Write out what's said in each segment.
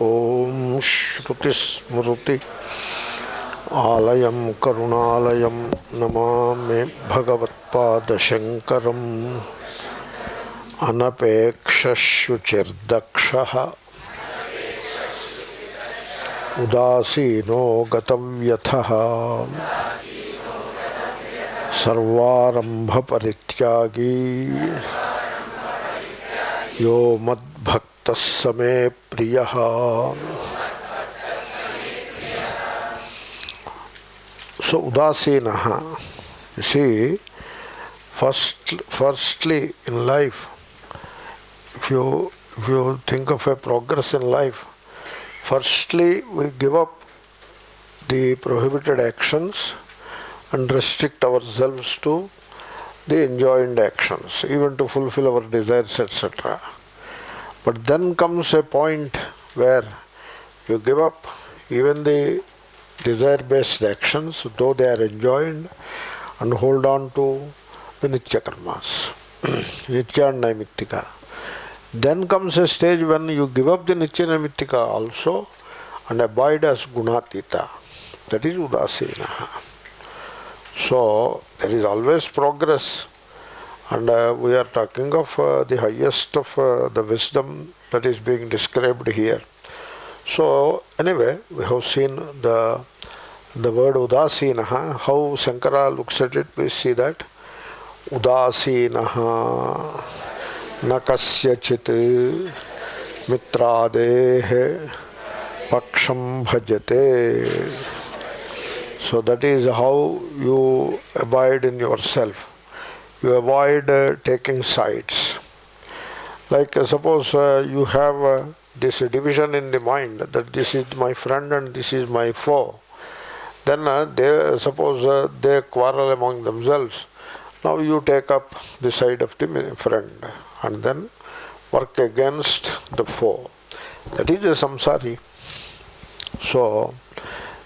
Om Shruti Smruti Alayam Karunalayam Namame Bhagavatpada Shankaram Anapeksha Shuchirdakshaha Udasino Gatavyathaha Sarvarambha Parityagi Yo Mad Bhaktasame Priyaha. So Udasinaha, you see, firstly in life, if you think of a progress in life, firstly we give up the prohibited actions and restrict ourselves to the enjoined actions, even to fulfill our desires, etc. But then comes a point where you give up even the desire-based actions, though they are enjoined, and hold on to the Nitya Karmas, Nitya and Naimittika. Then comes a stage when you give up the Nitya Naimittika also and abide as Gunatita. That is Udasinaha. So there is always progress, and we are talking of the highest of the wisdom that is being described here. So anyway, we have seen the word Udasinaha, how Shankara looks at it. Please see that. Udasinaha nakasyachit mitradeh paksham bhajate. So that is how you abide in yourself. You avoid taking sides. Like suppose you have this division in the mind that this is my friend and this is my foe. Then suppose they quarrel among themselves. Now you take up the side of the friend and then work against the foe. That is a samsari. So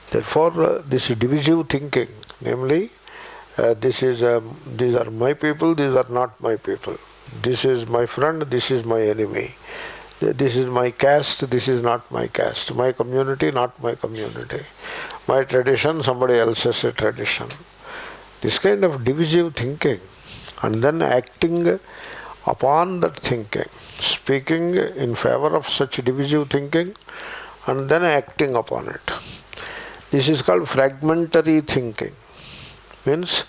therefore this divisive thinking, namely these are my people, these are not my people. This is my friend, this is my enemy. This is my caste, this is not my caste. My community, not my community. My tradition, somebody else's tradition. This kind of divisive thinking, and then acting upon that thinking, speaking in favor of such divisive thinking, and then acting upon it. This is called fragmentary thinking. Means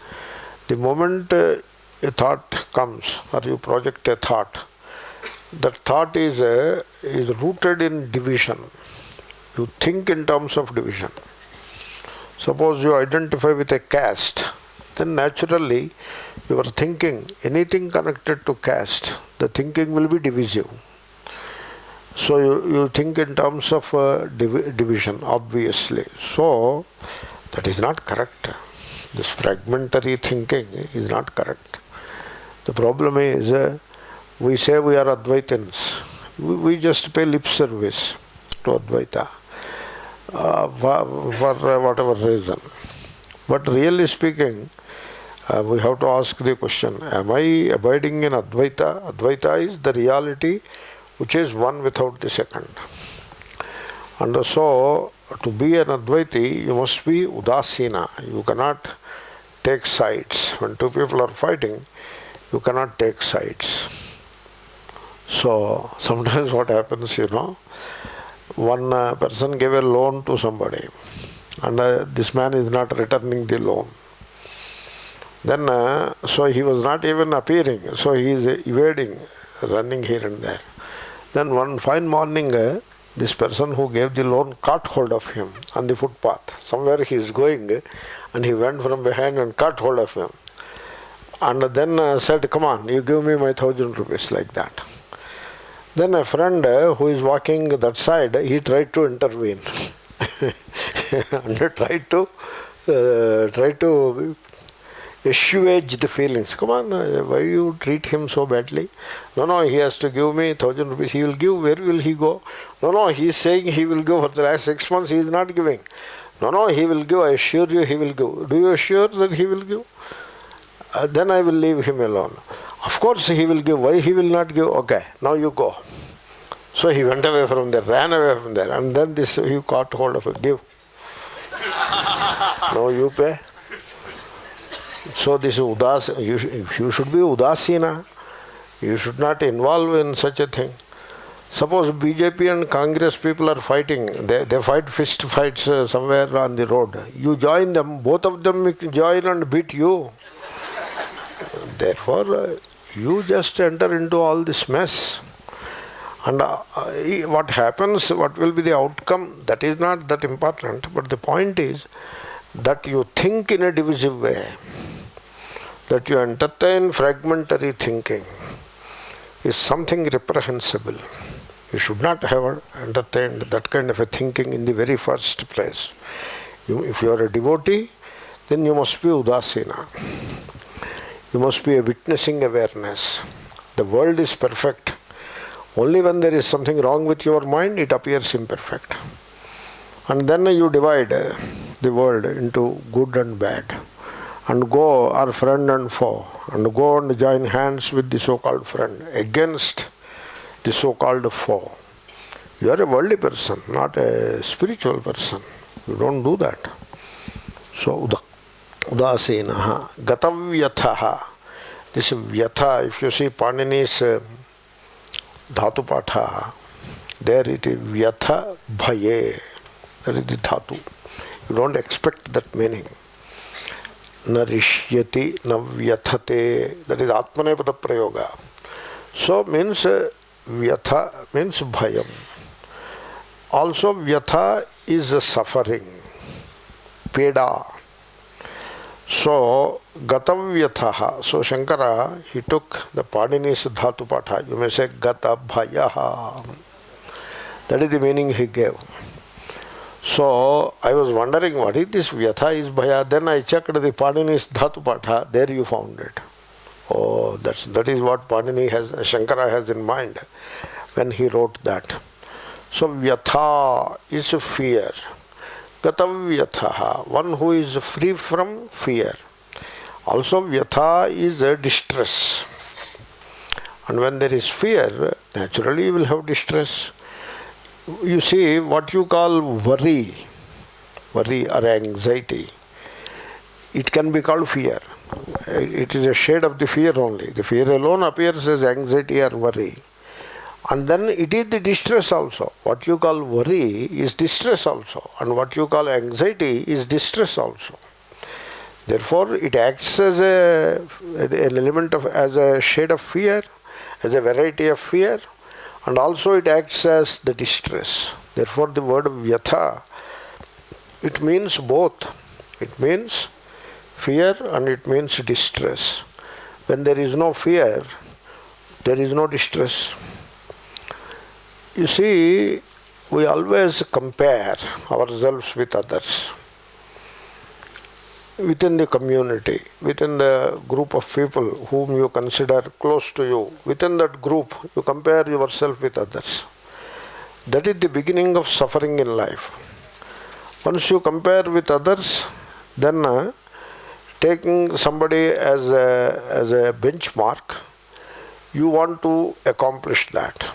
the moment a thought comes, or you project a thought, that thought is rooted in division. You think in terms of division. Suppose you identify with a caste, then naturally your thinking, anything connected to caste, the thinking will be divisive. So you think in terms of division, obviously. So that is not correct. This fragmentary thinking is not correct. The problem is we say we are Advaitins. We just pay lip service to Advaita for whatever reason. But really speaking, we have to ask the question, am I abiding in Advaita? Advaita is the reality which is one without the second. And so, to be an Advaiti, you must be Udasina. You cannot take sides. When two people are fighting, you cannot take sides. So, sometimes what happens, one person gave a loan to somebody, and this man is not returning the loan. Then, so he was not even appearing, so he is evading, running here and there. Then one fine morning, this person who gave the loan caught hold of him on the footpath. Somewhere he is going, and he went from behind and caught hold of him. And then said, "Come on, you give me my 1,000 rupees," like that. Then a friend who is walking that side, he tried to intervene and tried to assuage the feelings. Come on, why you treat him so badly? No, he has to give me 1,000 rupees. He will give. Where will he go? No, he is saying he will give. For the last 6 months he is not giving. No, he will give. I assure you he will give. Do you assure that he will give? Then I will leave him alone. Of course he will give. Why he will not give? Okay, now you go. So he went away from there, ran away from there, and then this he caught hold of it. Give. No, you pay. So this is you should be udasina. You should not involve in such a thing. Suppose BJP and Congress people are fighting, they fight fist fights somewhere on the road. You join them, both of them join and beat you. Therefore, you just enter into all this mess. And what happens, what will be the outcome, that is not that important. But the point is that you think in a divisive way, that you entertain fragmentary thinking is something reprehensible. You should not have entertained that kind of a thinking in the very first place. If you are a devotee, then you must be udasina. You must be a witnessing awareness. The world is perfect. Only when there is something wrong with your mind, it appears imperfect. And then you divide the world into good and bad, and go our friend and foe, and go and join hands with the so-called friend against the so-called foe. You are a worldly person, not a spiritual person. You don't do that. So, udasinaha, gatavyathaha. This vyatha, if you see Panini's dhatu patha, there it is vyatha bhaye. That is the dhatu. You don't expect that meaning. Na rishyati, na vyathate. That is atmanepada prayoga. So means vyatha means bhayam. Also vyatha is suffering, peda. So gatavyathaha. So Shankara, he took the Panini's dhatu patha. You may say gata bhayaha. That is the meaning he gave. So I was wondering what is this vyatha is bhaya. Then I checked the Panini's dhatu patha. There you found it. Oh, that is what Panini has, Shankara has in mind when he wrote that. So vyatha is fear. Gatavyathaha, one who is free from fear. Also vyatha is distress. And when there is fear, naturally you will have distress. You see, what you call worry or anxiety, it can be called fear. It is a shade of the fear only. The fear alone appears as anxiety or worry. And then it is the distress also. What you call worry is distress also. And what you call anxiety is distress also. Therefore, it acts as an element of, as a shade of fear, as a variety of fear, and also it acts as the distress. Therefore, the word vyatha, it means both. It means fear and it means distress. When there is no fear, there is no distress. You see, we always compare ourselves with others. Within the community, within the group of people whom you consider close to you, within that group, you compare yourself with others. That is the beginning of suffering in life. Once you compare with others, then taking somebody as a benchmark, you want to accomplish that.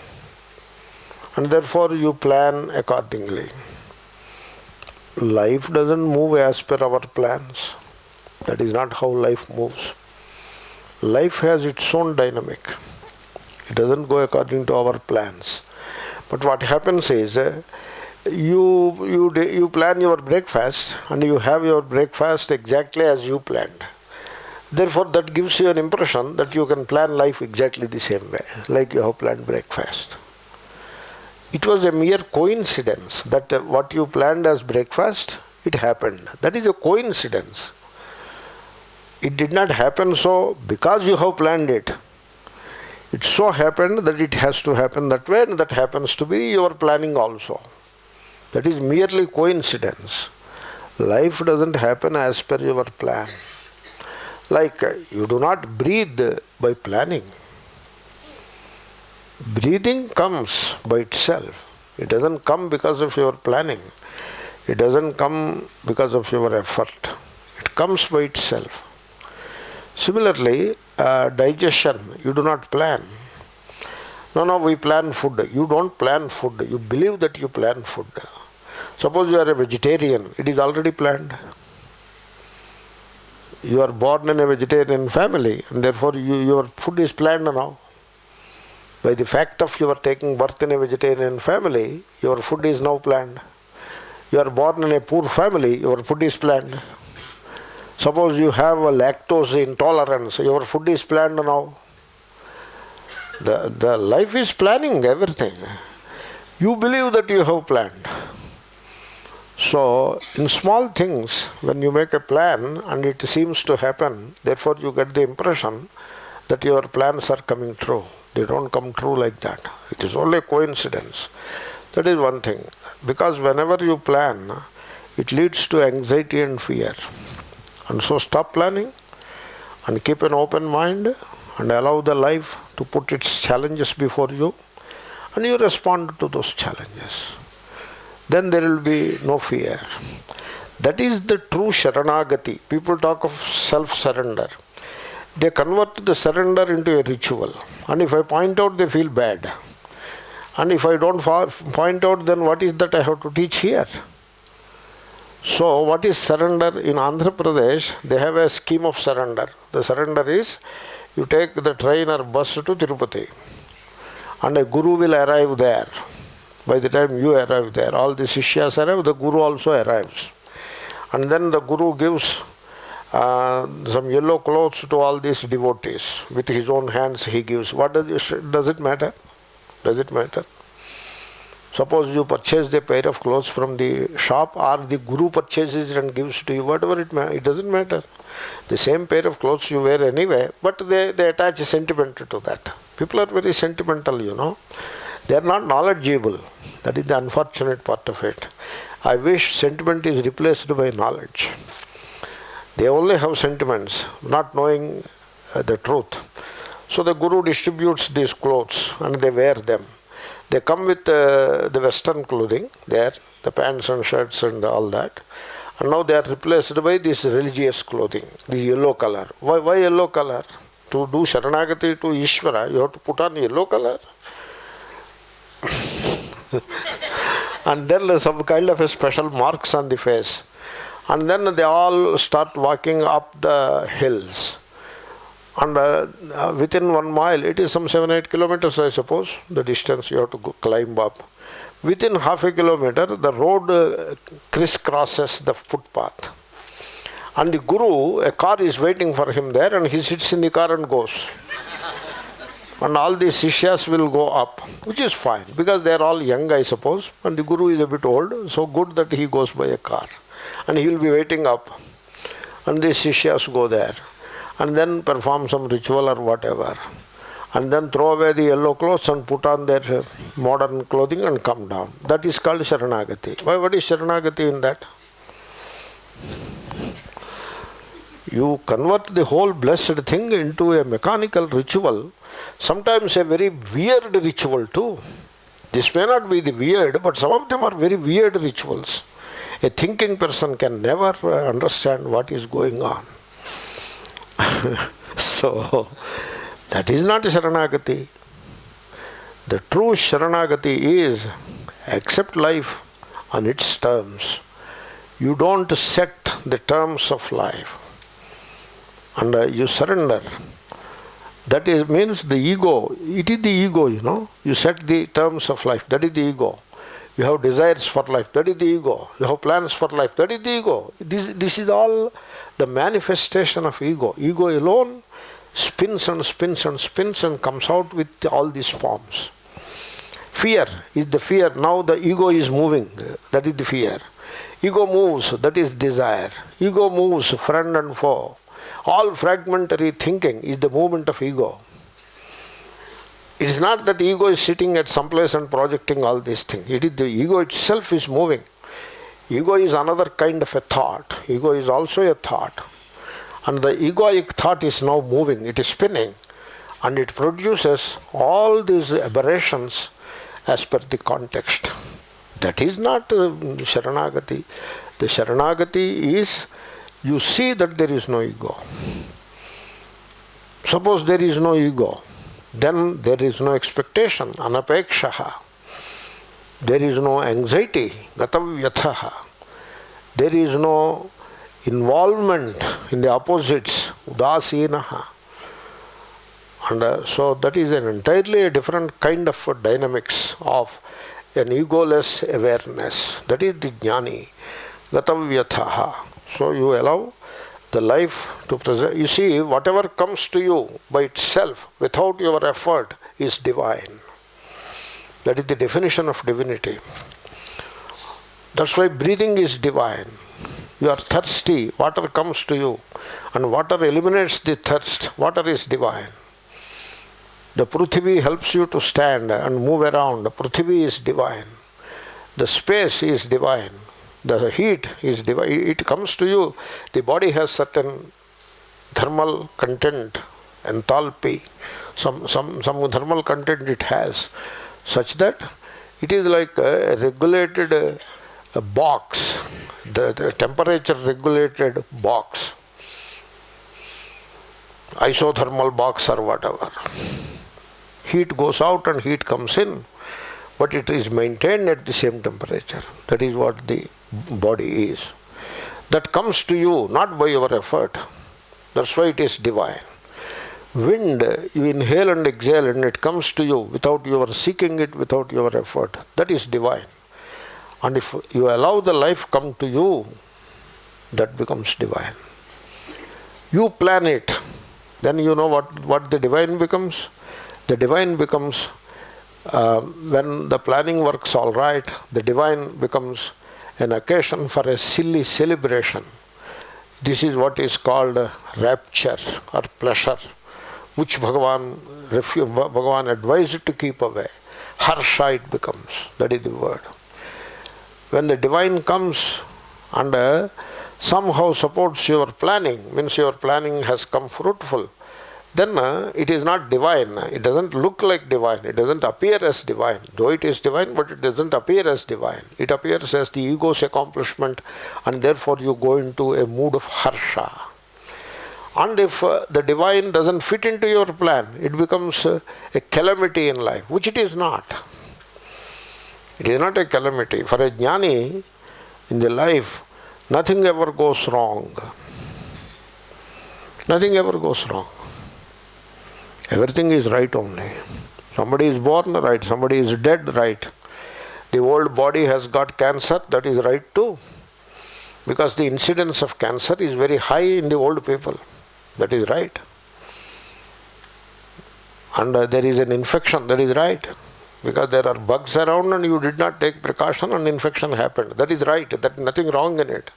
And therefore you plan accordingly. Life doesn't move as per our plans. That is not how life moves. Life has its own dynamic. It doesn't go according to our plans. But what happens is, you plan your breakfast and you have your breakfast exactly as you planned. Therefore, that gives you an impression that you can plan life exactly the same way, like you have planned breakfast. It was a mere coincidence that what you planned as breakfast, it happened. That is a coincidence. It did not happen so because you have planned it. It so happened that it has to happen that way, and that happens to be your planning also. That is merely coincidence. Life doesn't happen as per your plan. Like you do not breathe by planning. Breathing comes by itself. It doesn't come because of your planning. It doesn't come because of your effort. It comes by itself. Similarly, digestion, you do not plan. No, we plan food. You don't plan food. You believe that you plan food. Suppose you are a vegetarian, it is already planned. You are born in a vegetarian family, and therefore your food is planned now. By the fact of your taking birth in a vegetarian family, your food is now planned. You are born in a poor family, your food is planned. Suppose you have a lactose intolerance, your food is planned now. The life is planning everything. You believe that you have planned. So, in small things, when you make a plan and it seems to happen, therefore you get the impression that your plans are coming true. They don't come true like that. It is only a coincidence. That is one thing. Because whenever you plan, it leads to anxiety and fear. And so stop planning and keep an open mind and allow the life to put its challenges before you, and you respond to those challenges. Then there will be no fear. That is the true Sharanagati. People talk of self-surrender. They convert the surrender into a ritual. And if I point out, they feel bad. And if I don't point out, then what is that I have to teach here? So what is surrender? In Andhra Pradesh, they have a scheme of surrender. The surrender is, you take the train or bus to Tirupati, and a guru will arrive there. By the time you arrive there, all the Sishyas arrive, the guru also arrives. And then the guru gives some yellow clothes to all these devotees. With his own hands he gives. What does it matter? Does it matter? Suppose you purchase a pair of clothes from the shop, or the guru purchases it and gives to you, whatever it doesn't matter. The same pair of clothes you wear anyway, but they attach a sentiment to that. People are very sentimental, you know. They are not knowledgeable. That is the unfortunate part of it. I wish sentiment is replaced by knowledge. They only have sentiments, not knowing the truth. So the guru distributes these clothes and they wear them. They come with the Western clothing there, the pants and shirts and all that. And now they are replaced by this religious clothing, this yellow color. Why yellow color? To do Sharanagati to Ishvara, you have to put on yellow color. And then some kind of a special marks on the face. And then they all start walking up the hills. And within 1 mile, it is some 7-8 kilometers, I suppose, the distance you have to climb up. Within half a kilometer, the road crisscrosses the footpath. And the guru, a car is waiting for him there, and he sits in the car and goes. And all the Sishyas will go up, which is fine, because they are all young, I suppose, and the guru is a bit old, so good that he goes by a car. And he will be waiting up, and the Sishyas go there, and then perform some ritual or whatever, and then throw away the yellow clothes and put on their modern clothing and come down. That is called Sharanagati. Why? What is Sharanagati in that? You convert the whole blessed thing into a mechanical ritual, sometimes a very weird ritual too. This may not be the weird, but some of them are very weird rituals. A thinking person can never understand what is going on. So, that is not Sharanagati. The true Sharanagati is accept life on its terms. You don't set the terms of life. And you surrender. That means the ego. It is the ego, you know. You set the terms of life. That is the ego. You have desires for life. That is the ego. You have plans for life. That is the ego. This is all the manifestation of ego. Ego alone spins and spins and spins and comes out with all these forms. Fear is the fear. Now the ego is moving. That is the fear. Ego moves. That is desire. Ego moves, friend and foe. All fragmentary thinking is the movement of ego. It is not that ego is sitting at some place and projecting all these things. It is the ego itself is moving. Ego is another kind of a thought. Ego is also a thought. And the egoic thought is now moving. It is spinning. And it produces all these aberrations as per the context. That is not Sharanagati. The Sharanagati is you see that there is no ego. Suppose there is no ego. then there is no expectation, anapekshaha. There is no anxiety, gatavyathaha. There is no involvement in the opposites, udasinaha. And so that is an entirely a different kind of dynamics of an egoless awareness. That is the jnani, gatavyathaha. So you allow the life to present. You see, whatever comes to you by itself, without your effort, is divine. That is the definition of divinity. That's why breathing is divine. You are thirsty, water comes to you, and water eliminates the thirst. Water is divine. The Prithvi helps you to stand and move around. The Prithvi is divine. The space is divine. The heat is divine. It comes to you. The body has certain thermal content, enthalpy. Some thermal content it has, such that it is like a regulated box, the temperature regulated box, isothermal box or whatever. Heat goes out and heat comes in, but it is maintained at the same temperature. That is what the body is. That comes to you not by your effort. That's why it is divine. Wind, you inhale and exhale and it comes to you without your seeking it, without your effort. That is divine. And if you allow the life come to you, that becomes divine. You plan it, then you know what the divine becomes. The divine becomes, when the planning works all right, the divine becomes an occasion for a silly celebration. This is what is called rapture or pleasure, which Bhagavan advised to keep away. Harsha it becomes, that is the word. When the divine comes and somehow supports your planning, means your planning has come fruitful, then it is not divine. It doesn't look like divine. It doesn't appear as divine. Though it is divine, but it doesn't appear as divine. It appears as the ego's accomplishment, and therefore you go into a mood of harsha. And if the divine doesn't fit into your plan, it becomes a calamity in life, which it is not. It is not a calamity. For a jnani, in the life, nothing ever goes wrong. Nothing ever goes wrong. Everything is right only. Somebody is born right, somebody is dead right. The old body has got cancer, that is right too. Because the incidence of cancer is very high in the old people. That is right. And there is an infection, that is right. Because there are bugs around and you did not take precaution and infection happened. That is right, there is nothing wrong in it.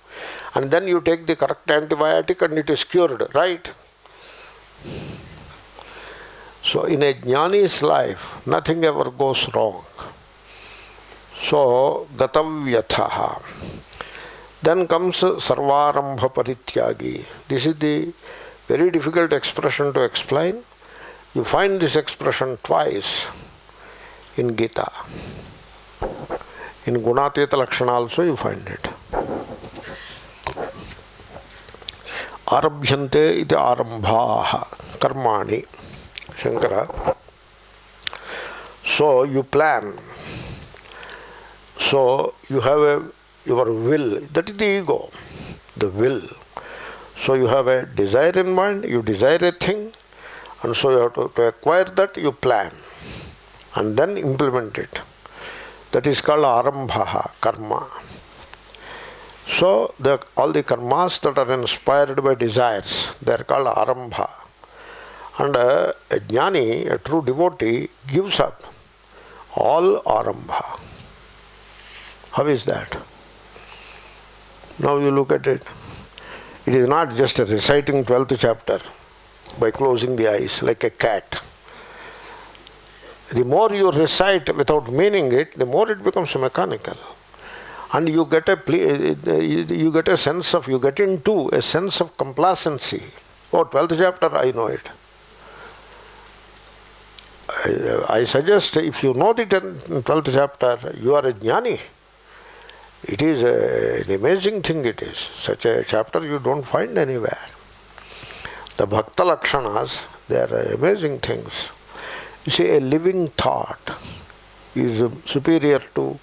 And then you take the correct antibiotic and it is cured, right? So in a jnani's life, nothing ever goes wrong. So, gatavyathaha. Then comes sarvarambha parityagi. This is the very difficult expression to explain. You find this expression twice in Gita. In Gunatita Lakshana also you find it. Arabhyante iti arambhaha karmani. Shankara. So you plan. So you have your will. That is the ego. The will. So you have a desire in mind, you desire a thing, and so you have to acquire that, you plan. And then implement it. That is called arambhaha, karma. So all the karmas that are inspired by desires, they are called arambha. And a jnani, a true devotee, gives up all arambha. How is that? Now you look at it. It is not just reciting 12th chapter by closing the eyes like a cat. The more you recite without meaning it, the more it becomes mechanical. And you get a sense of, you get into a sense of complacency. Oh, 12th chapter, I know it. I suggest if you know the 12th chapter, you are a jnani. It is an amazing thing it is. Such a chapter you don't find anywhere. The Bhakta Lakshanas, they are amazing things. You see, a living thought is superior to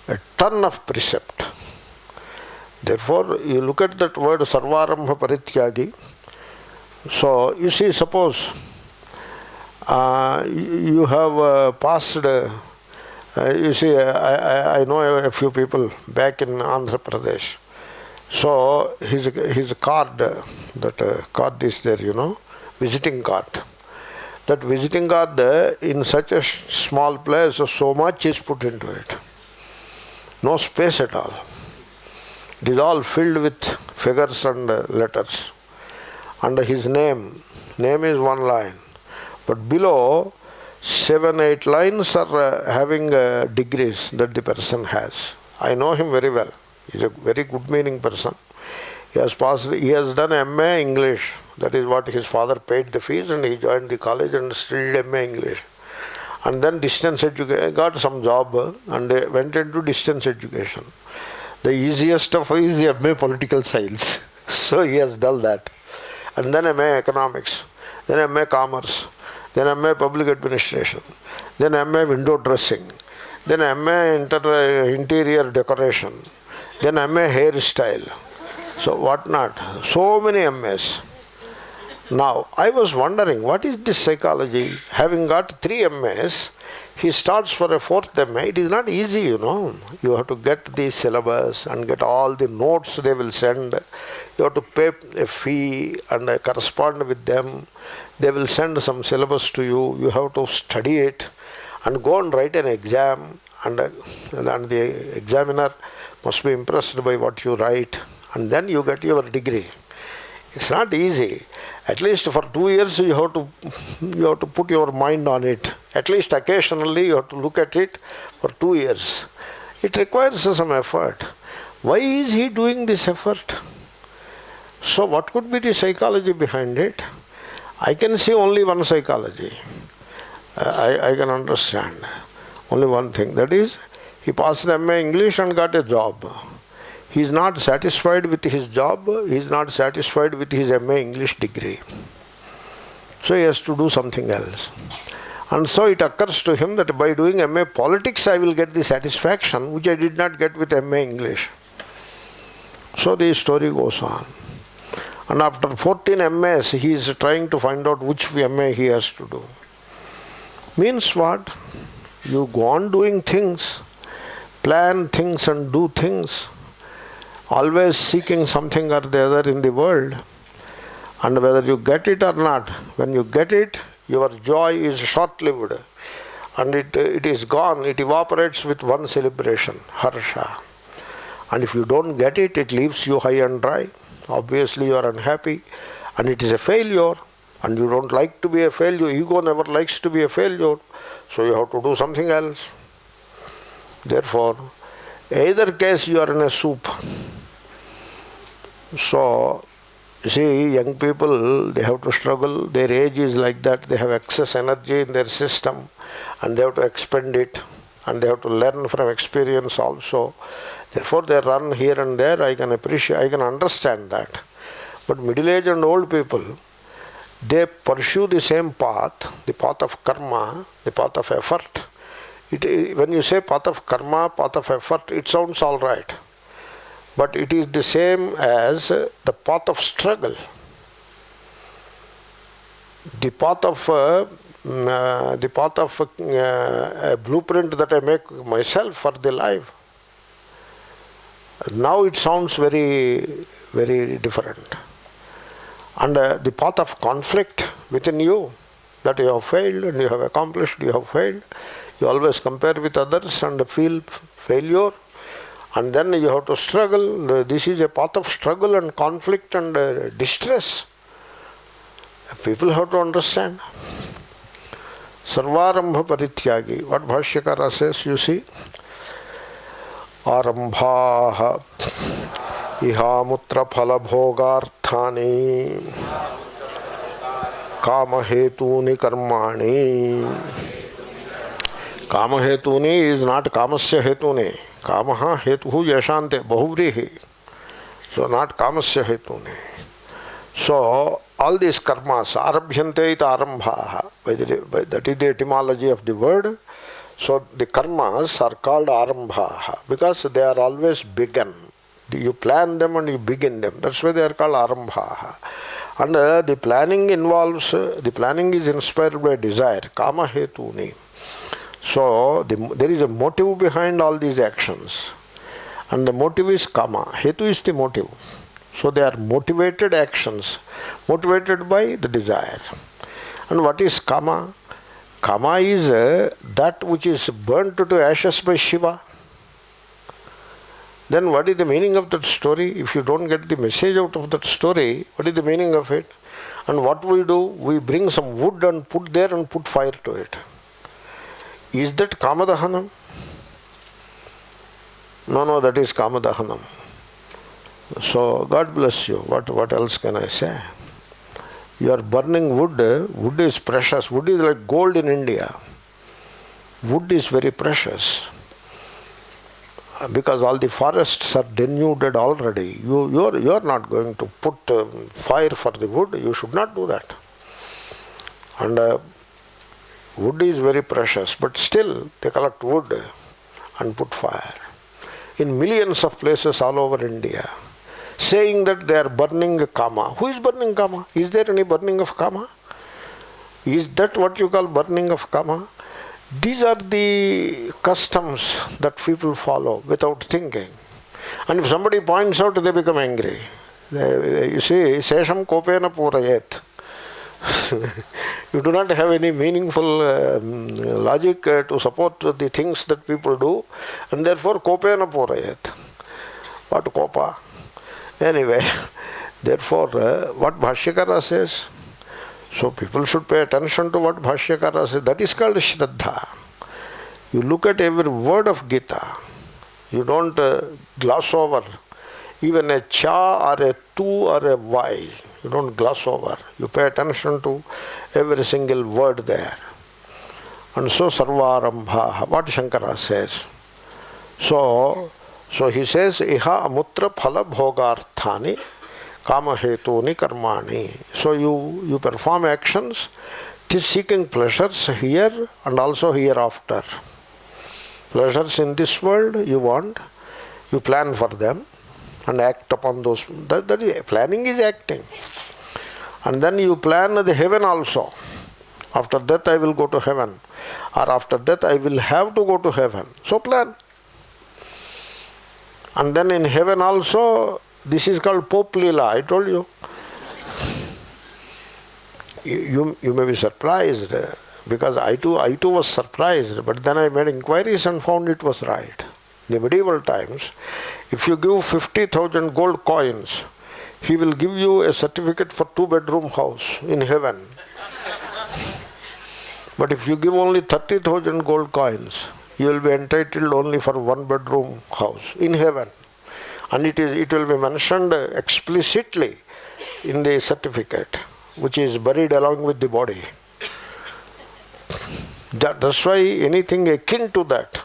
a ton of precept. Therefore, you look at that word sarvarambha parityagi. So, you see, suppose you have passed, you see, I know a few people back in Andhra Pradesh. So, his card, that card is there, you know, visiting card. That visiting card, in such a small place, so much is put into it. No space at all. It is all filled with figures and letters. And his name is one line. But below, 7-8 lines are having degrees that the person has. I know him very well. He is a very good meaning person. He has done MA English. That is what his father paid the fees, and he joined the college and studied MA English. And then distance education, got some job and went into distance education. The easiest of is MA Political Science. So he has done that. And then MA Economics, then MA Commerce, then MA Public Administration, then MA Window Dressing, then MA Interior Decoration, then MA Hairstyle. So what not? So many MAs. Now, I was wondering, what is this psychology? Having got 3 MAs, he starts for a 4th MA. It is not easy, you know. You have to get the syllabus and get all the notes they will send. You have to pay a fee and correspond with them. They will send some syllabus to you. You have to study it and go and write an exam. And the examiner must be impressed by what you write. And then you get your degree. It's not easy. At least for 2 years you have to put your mind on it. At least occasionally you have to look at it for 2 years. It requires some effort. Why is he doing this effort? So what could be the psychology behind it? I can see only one psychology. I can understand. Only one thing. That is, he passed MA English and got a job. He is not satisfied with his job, he is not satisfied with his MA English degree. So he has to do something else. And so it occurs to him that by doing MA Politics I will get the satisfaction which I did not get with MA English. So the story goes on. And after 14 MAs he is trying to find out which MA he has to do. Means what? You go on doing things, plan things and do things, always seeking something or the other in the world, and whether you get it or not, when you get it, your joy is short-lived and it is gone, it evaporates with one celebration, harsha. And if you don't get it, it leaves you high and dry. Obviously you are unhappy and it is a failure, and you don't like to be a failure. Ego never likes to be a failure, so you have to do something else. Therefore, either case you are in a soup. So, you see, young people, they have to struggle. Their age is like that. They have excess energy in their system and they have to expend it, and they have to learn from experience also. Therefore, they run here and there. I can appreciate, I can understand that. But middle-aged and old people, they pursue the same path, the path of karma, the path of effort. When you say path of karma, path of effort, it sounds all right. But it is the same as the path of struggle. The path of a blueprint that I make myself for the life. Now it sounds very, very different. And the path of conflict within you, that you have failed and you have accomplished, you have failed. You always compare with others and feel failure. And then you have to struggle. This is a path of struggle and conflict and distress. People have to understand. Sarvarambha parityagi. What Bhashyakara says, you see? Arambhaha ihamutra phala bhogarthani kamahetuni karmani. Kamahetuni is not kamasya hetuni. Kamaha hetuhu yashante bahuvrihi. So not kamasya hetuni. So all these karmas, arabhyante ita arambhaha, that is the etymology of the word. So the karmas are called arambhaha because they are always begun. You plan them and you begin them. That's why they are called arambhaha. And the planning involves, the planning is inspired by desire, kama hetuni. So there is a motive behind all these actions. And the motive is kama. Hetu is the motive. So they are motivated actions, motivated by the desire. And what is kama? Kama is that which is burnt to ashes by Shiva. Then what is the meaning of that story? If you don't get the message out of that story, what is the meaning of it? And what we do? We bring some wood and put there and put fire to it. Is that kamadahanam? No, that is kamadahanam. So God bless you. What else can I say? You are burning wood. Wood is precious. Wood is like gold in India. Wood is very precious. Because all the forests are denuded already. You are not going to put fire for the wood. You should not do that. And wood is very precious. But still they collect wood and put fire. In millions of places all over India. Saying that they are burning kama. Who is burning kama? Is there any burning of kama? Is that what you call burning of kama? These are the customs that people follow without thinking. And if somebody points out, they become angry. You see, sesham kopena purayet. You do not have any meaningful logic to support the things that people do, and therefore kopena purayet. What kopa? Anyway, therefore, what Bhashyakara says, so people should pay attention to what Bhashyakara says. That is called Shraddha. You look at every word of Gita. You don't gloss over even a cha or a tu or a y. You don't gloss over. You pay attention to every single word there. And so Sarvarambha, what Shankara says. So he says, Iha amutra phala bhogarthani kama hetuni karmani. So you perform actions, it is seeking pleasures here and also hereafter. Pleasures in this world you want, you plan for them and act upon those. That is, planning is acting. And then you plan the heaven also. After that I will go to heaven. Or after that I will have to go to heaven. So plan. And then in heaven also, this is called Pope Leela, I told you. You may be surprised, because I too was surprised, but then I made inquiries and found it was right. In the medieval times, if you give 50,000 gold coins, he will give you a certificate for 2-bedroom house in heaven. But if you give only 30,000 gold coins, you will be entitled only for 1-bedroom house in heaven. And it will be mentioned explicitly in the certificate, which is buried along with the body. That's why anything akin to that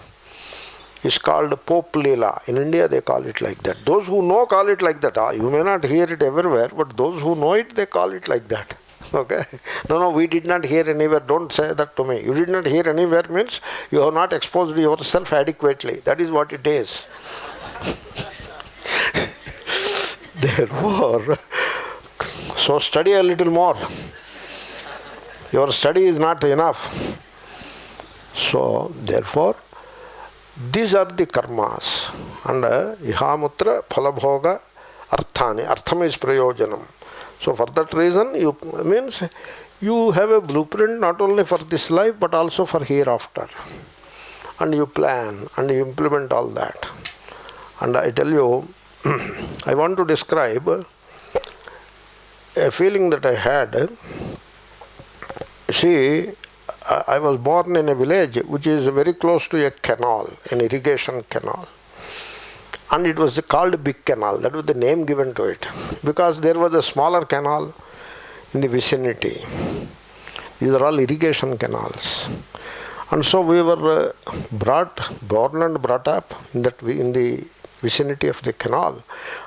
is called Pope Leela. In India they call it like that. Those who know call it like that. You may not hear it everywhere, but those who know it, they call it like that. Okay? No, we did not hear anywhere. Don't say that to me. You did not hear anywhere means you have not exposed yourself adequately. That is what it is. Therefore, so study a little more. Your study is not enough. So, therefore, these are the karmas. And ihamutra phalabhoga arthani. Artham is prayojanam. So for that reason, you have a blueprint not only for this life but also for hereafter. And you plan and you implement all that. And I tell you, I want to describe a feeling that I had. See, I was born in a village which is very close to a canal, an irrigation canal. And it was called Big Canal. That was the name given to it. Because there was a smaller canal in the vicinity. These are all irrigation canals. And so we were born and brought up in the vicinity of the canal.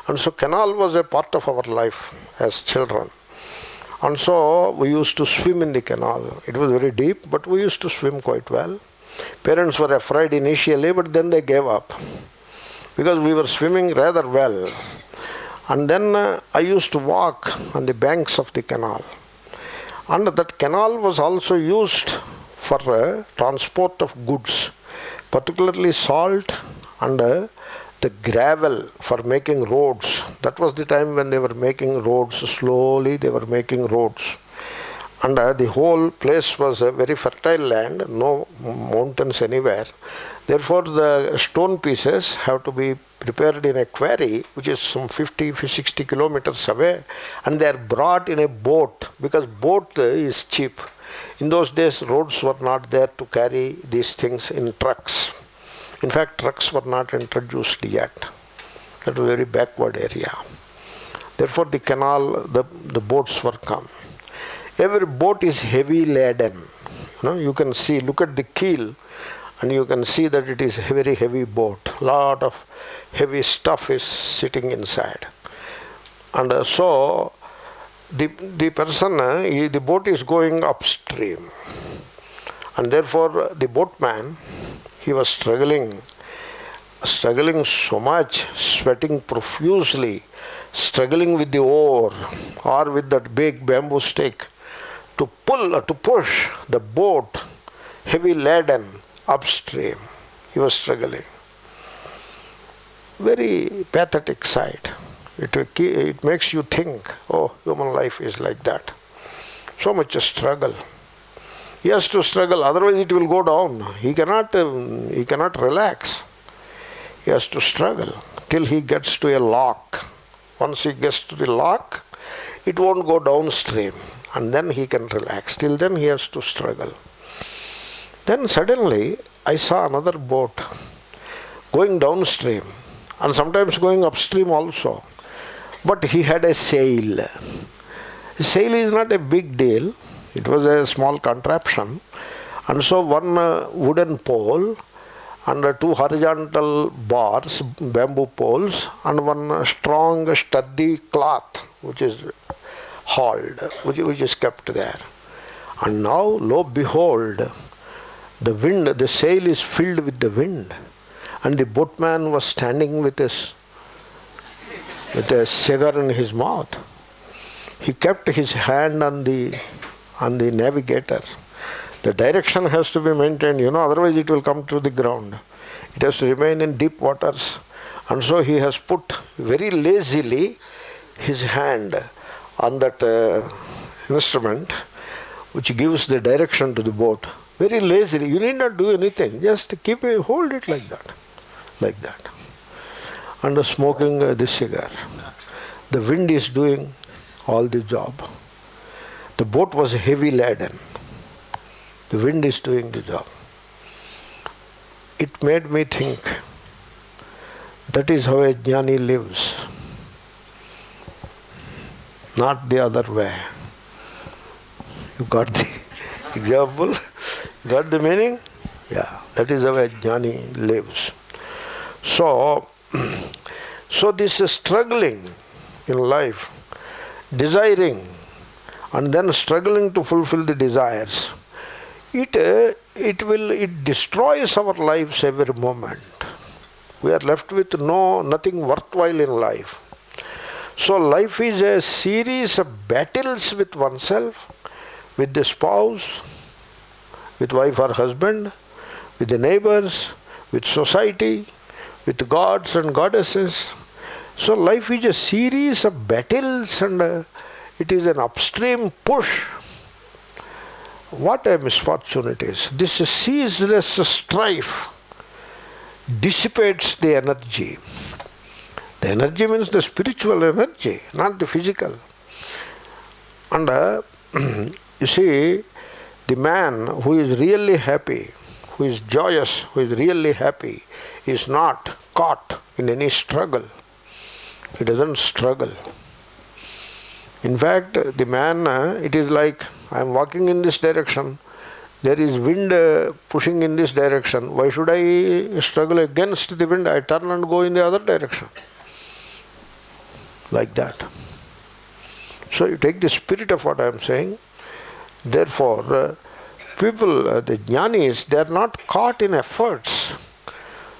And so canal was a part of our life as children. And so we used to swim in the canal. It was very deep, but we used to swim quite well. Parents were afraid initially, but then they gave up because we were swimming rather well. And then I used to walk on the banks of the canal. And that canal was also used for transport of goods, particularly salt and the gravel for making roads. That was the time when they were making roads. Slowly they were making roads. And the whole place was a very fertile land, no mountains anywhere. Therefore, the stone pieces have to be prepared in a quarry, which is some 50-60 kilometers away, and they are brought in a boat, because boat is cheap. In those days, roads were not there to carry these things in trucks. In fact, trucks were not introduced yet. That was a very backward area. Therefore, the canal, the boats were come. Every boat is heavy laden. You can see, look at the keel, and you can see that it is a very heavy boat. Lot of heavy stuff is sitting inside. And so the person, the boat is going upstream. And therefore the boatman, he was struggling so much, sweating profusely, struggling with the oar or with that big bamboo stick to push the boat, heavy laden, upstream. He was struggling. Very pathetic sight. It makes you think, oh, human life is like that. So much struggle. He has to struggle, otherwise it will go down. He cannot relax. He has to struggle till he gets to a lock. Once he gets to the lock, it won't go downstream, and then he can relax. Till then he has to struggle. Then suddenly I saw another boat going downstream and sometimes going upstream also. But he had a sail. A sail is not a big deal. It was a small contraption. And so one wooden pole and two horizontal bars, bamboo poles, and one strong sturdy cloth which is hauled, which is kept there. And now, lo behold, the wind, the sail is filled with the wind, and the boatman was standing with a cigar in his mouth. He kept his hand on the navigator. The direction has to be maintained, otherwise it will come to the ground. It has to remain in deep waters. And so he has put very lazily his hand on that instrument which gives the direction to the boat. Very lazily. You need not do anything. Just hold it like that. Like that. And smoking the cigar. The wind is doing all the job. The boat was heavy laden. The wind is doing the job. It made me think, that is how a jnani lives. Not the other way. You got the example? Got the meaning? Yeah, that is how a jnani lives. So this struggling in life, desiring, and then struggling to fulfill the desires, it destroys our lives every moment. We are left with nothing worthwhile in life. So life is a series of battles with oneself, with the spouse, with wife or husband, with the neighbors, with society, with gods and goddesses. So life is a series of battles, and it is an upstream push. What a misfortune it is. This ceaseless strife dissipates the energy. The energy means the spiritual energy, not the physical. And you see, the man who is really happy, who is joyous, who is really happy, is not caught in any struggle. He doesn't struggle. In fact, the man, it is like, I am walking in this direction, there is wind pushing in this direction. Why should I struggle against the wind? I turn and go in the other direction. Like that. So you take the spirit of what I am saying. Therefore, people, the jnanis, they are not caught in efforts.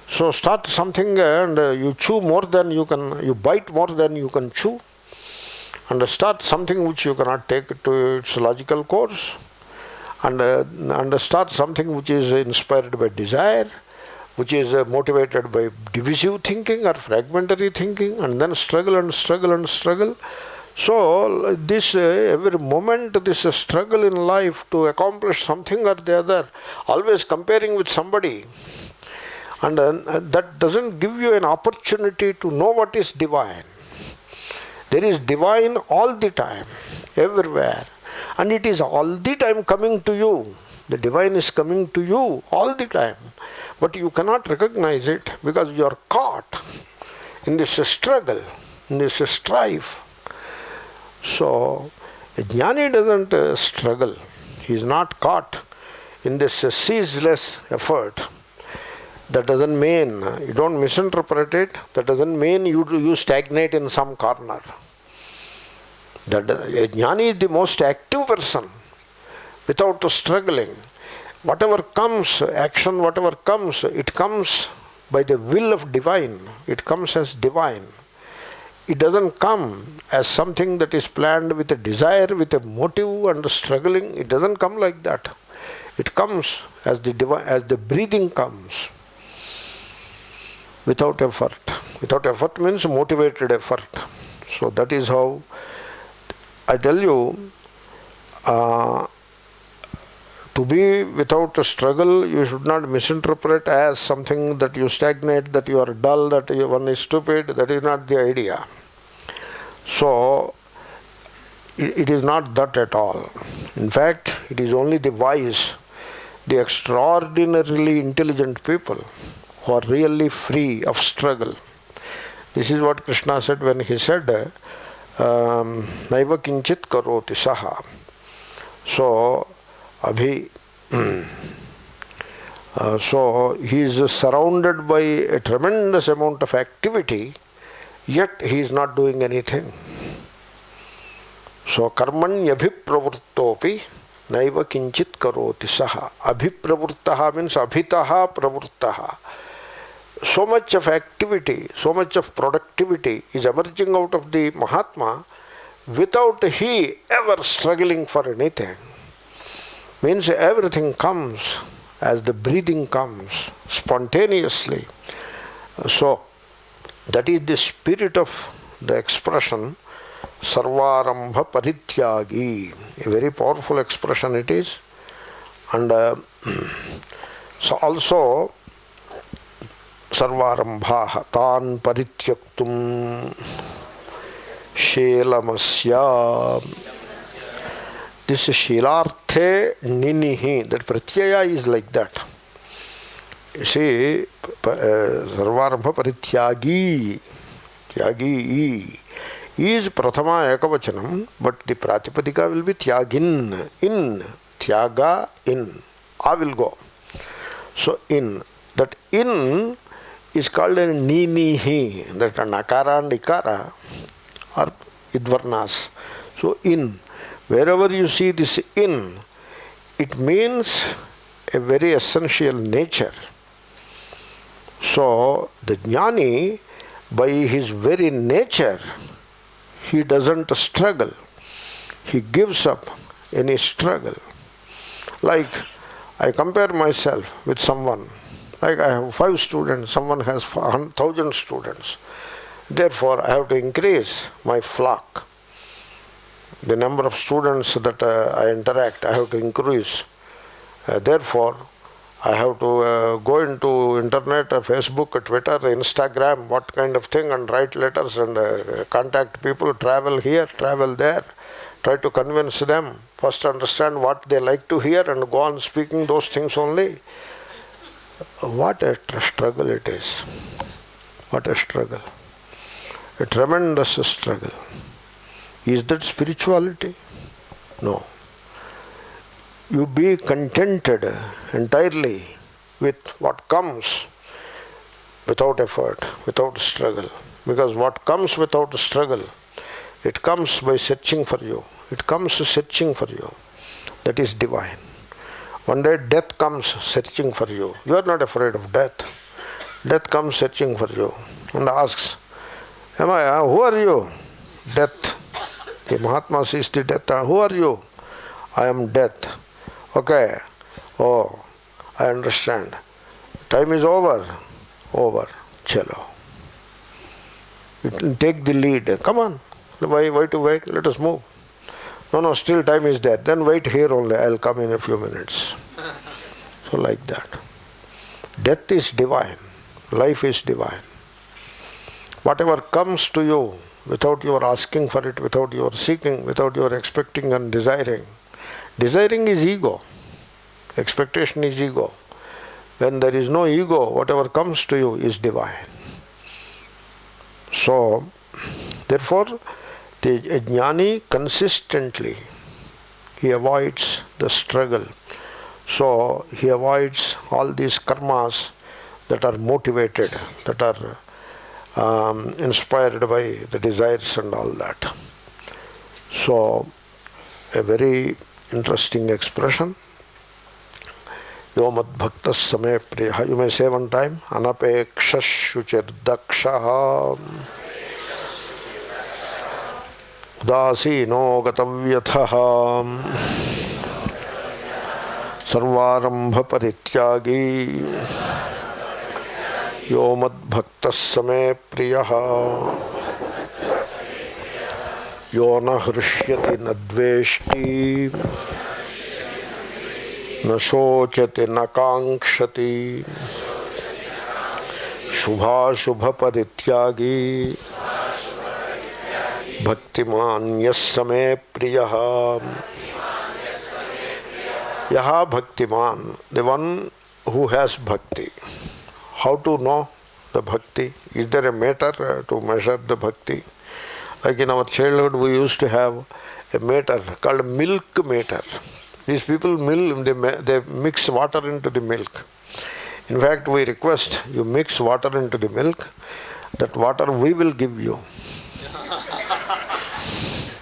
So start something and you chew more than you can, you bite more than you can chew. And start something which you cannot take to its logical course. And start something which is inspired by desire, which is motivated by divisive thinking or fragmentary thinking, and then struggle and struggle and struggle. So this every moment, this struggle in life to accomplish something or the other, always comparing with somebody, and that doesn't give you an opportunity to know what is divine. There is divine all the time, everywhere, and it is all the time coming to you. The divine is coming to you all the time, but you cannot recognize it because you are caught in this struggle, in this strife. So a jnani doesn't struggle. He is not caught in this ceaseless effort. That doesn't mean, you don't misinterpret it, that doesn't mean you stagnate in some corner. That a jnani is the most active person without struggling. Whatever comes, action, whatever comes, it comes by the will of divine. It comes as divine. It doesn't come as something that is planned with a desire, with a motive and struggling. It doesn't come like that. It comes as the divine, as the breathing comes, without effort. Without effort means motivated effort. So that is how I tell you, to be without a struggle, you should not misinterpret as something that you stagnate, that you are dull, that one is stupid. That is not the idea. So, it is not that at all. In fact, it is only the wise, the extraordinarily intelligent people who are really free of struggle. This is what Krishna said when he said, Naiva kinchit karoti saha. So, so he is surrounded by a tremendous amount of activity, yet he is not doing anything. So karmanyabhipravurtopi naiva kinchit karoti saha. Abhipravurtaha means abhitaha pravurtaha. So much of activity, so much of productivity is emerging out of the Mahatma without he ever struggling for anything. Means everything comes as the breathing comes, spontaneously. So, that is the spirit of the expression, Sarvarambha Parityagi. A very powerful expression it is. And so also, Sarvarambha Tan Parityaktum Shelamasya. This is Shilarthe Ninihi. That pratyaya is like that. You see, Sarvarambha Parityagi, Tyagi is Prathama Ekavachanam, but the Pratipadika will be Tyagin, in, Tyaga, in. I will go. So, in. That in is called a Ninihi. That Nakara and Ikara are Idvarnas. So, in. Wherever you see this in, it means a very essential nature. So, the jnani, by his very nature, he doesn't struggle. He gives up any struggle. Like, I compare myself with someone. Like I have 5 students, someone has 1,000 students. Therefore, I have to increase my flock. The number of students that I interact, I have to increase. Therefore, I have to go into internet, Facebook, Twitter, Instagram, what kind of thing, and write letters and contact people, travel here, travel there, try to convince them, first understand what they like to hear and go on speaking those things only. What a struggle it is. What a struggle. A tremendous struggle. Is that spirituality? No. You be contented entirely with what comes without effort, without struggle. Because what comes without struggle It comes by searching for you. It comes searching for you. That is divine. One day death comes searching for you. You are not afraid of death. Death comes searching for you and asks, who are you? Death. The Mahatma sees the death. Who are you? I am death. Okay. Oh, I understand. Time is over. Over. Chalo. Take the lead. Come on. Why to wait? Let us move. No, still time is there. Then wait here only. I'll come in a few minutes. So like that. Death is divine. Life is divine. Whatever comes to you without your asking for it, without your seeking, without your expecting and desiring. Desiring is ego. Expectation is ego. When there is no ego, whatever comes to you is divine. So, therefore, the jnani consistently, he avoids the struggle. So, he avoids all these karmas that are motivated, that are inspired by the desires and all that. So, a very interesting expression. Yomad bhaktas same priya. You may say one time, anapekshas shuchir dakshaha udasino gatavyathaha sarvarambha parityagi yomad bhaktas same priya yona hrishyati nadveshti न शोचति न कांक्षति शुभाशुभ परित्यागी भक्तिमान यस्य मे प्रियः. यह भक्तिमान, the one who has bhakti. How to know the bhakti? Is there a meter to measure the bhakti? Like in our childhood we used to have a meter called milk meter. These people they mix water into the milk. In fact, we request you mix water into the milk. That water we will give you.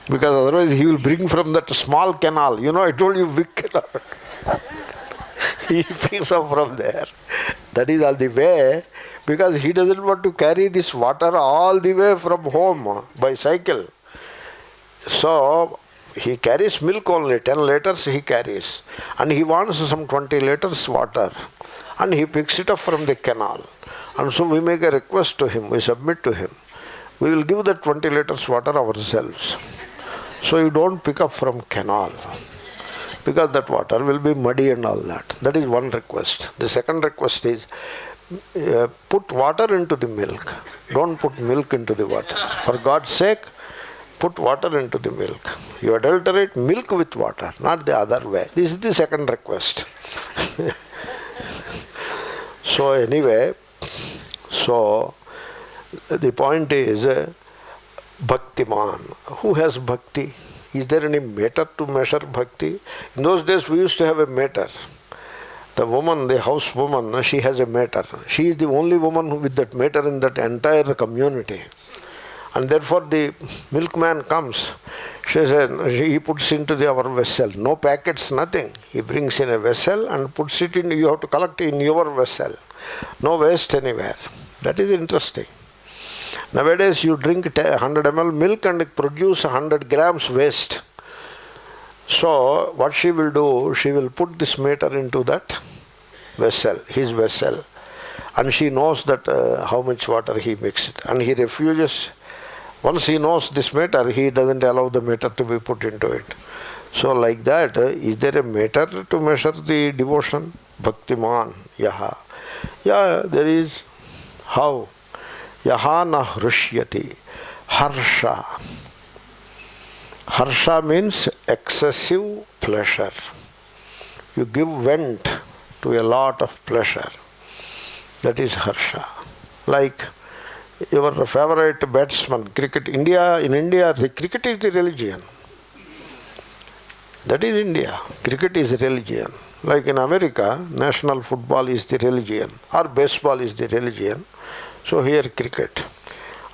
Because otherwise he will bring from that small canal. I told you big canal. He picks up from there. That is all the way. Because he doesn't want to carry this water all the way from home by cycle. So, he carries milk only, 10 liters he carries. And he wants some 20 liters water. And he picks it up from the canal. And so we make a request to him, we submit to him. We will give that 20 liters water ourselves. So you don't pick up from canal. Because that water will be muddy and all that. That is one request. The second request is, put water into the milk. Don't put milk into the water. For God's sake, put water into the milk. You adulterate milk with water, not the other way. This is the second request. So anyway, the point is, Bhaktiman. Who has bhakti? Is there any meter to measure bhakti? In those days we used to have a meter. The woman, the housewoman, she has a meter. She is the only woman with that meter in that entire community. And therefore the milkman comes, he puts into our vessel, no packets, nothing. He brings in a vessel and puts it in, you have to collect in your vessel. No waste anywhere. That is interesting. Nowadays you drink 100 ml milk and produce 100 grams waste. So what she will do, she will put this meter into that vessel, his vessel. And she knows that how much water he mixed. And he refuses. Once he knows this meter, he doesn't allow the meter to be put into it. So like that, is there a meter to measure the devotion? Bhaktiman, yaha. Yeah, there is. How? Yaha na hrishyati. Harsha. Harsha means excessive pleasure. You give vent to a lot of pleasure. That is harsha. Like your favorite batsman, cricket. In India, the cricket is the religion. That is India. Cricket is religion. Like in America, national football is the religion, or baseball is the religion. So here cricket.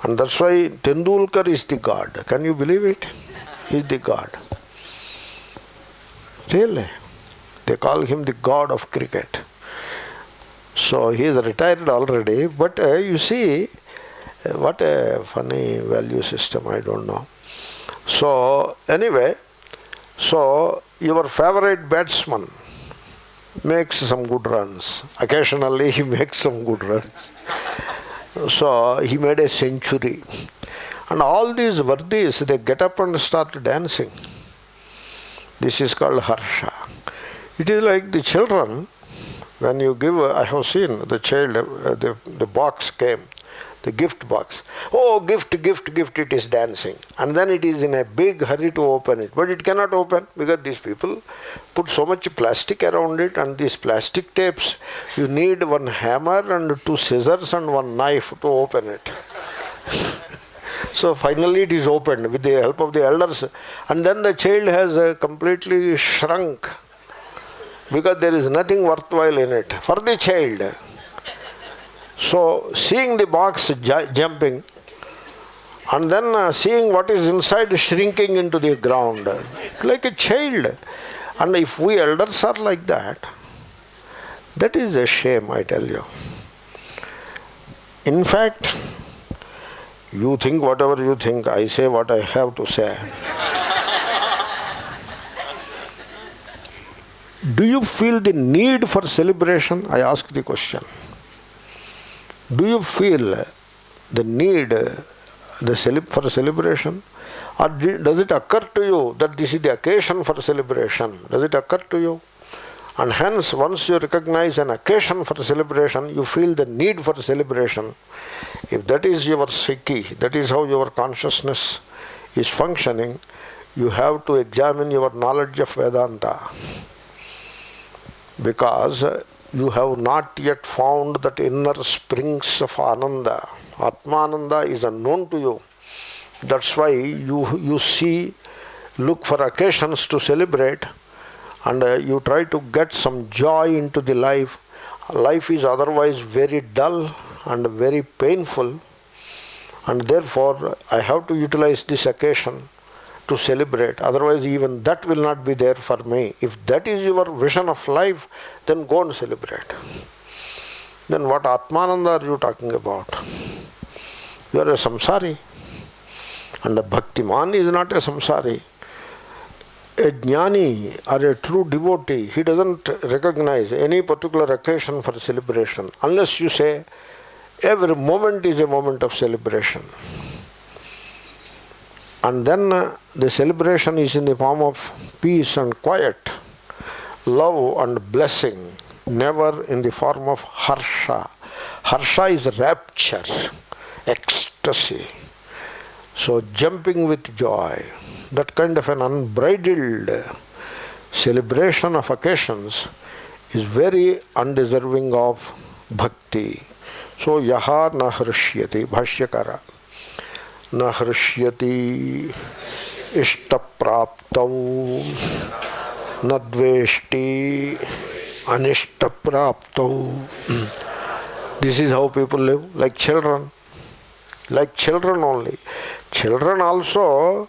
And that's why Tendulkar is the god. Can you believe it? He is the god. Really. They call him the god of cricket. So he is retired already, but you see, what a funny value system, I don't know. So anyway, so your favorite batsman makes some good runs. Occasionally he makes some good runs. So he made a century. And all these vardis, they get up and start dancing. This is called harsha. It is like the children, when you give, I have seen the child, the box came, the gift box. Oh, gift, gift, gift, it is dancing. And then it is in a big hurry to open it. But it cannot open because these people put so much plastic around it, and these plastic tapes, you need one hammer and two scissors and one knife to open it. So finally it is opened with the help of the elders. And then the child has completely shrunk, because there is nothing worthwhile in it for the child. So seeing the box jumping, and then seeing what is inside shrinking into the ground, like a child. And if we elders are like that, that is a shame, I tell you. In fact, you think whatever you think, I say what I have to say. Do you feel the need for celebration? I ask the question. Do you feel the need for celebration? Or does it occur to you that this is the occasion for celebration? Does it occur to you? And hence, once you recognize an occasion for celebration, you feel the need for celebration. If that is your psyche, that is how your consciousness is functioning, you have to examine your knowledge of Vedanta. Because you have not yet found that inner springs of Ananda. Atmananda is unknown to you. That's why you look for occasions to celebrate, and you try to get some joy into the life. Life is otherwise very dull and very painful, and therefore I have to utilize this occasion to celebrate. Otherwise even that will not be there for me. If that is your vision of life, then go and celebrate. Then what Atmananda are you talking about? You are a samsari. And a bhaktiman is not a samsari. A jnani or a true devotee, he doesn't recognize any particular occasion for celebration unless you say every moment is a moment of celebration. And then the celebration is in the form of peace and quiet, love and blessing, never in the form of harsha. Harsha is rapture, ecstasy. So jumping with joy, that kind of an unbridled celebration of occasions is very undeserving of bhakti. So yaha na hrishyati, bhashyakara. Na hrishyati ishtapraptau na dveshti anishtapraptau. This is how people live, like children. Like children only. Children also,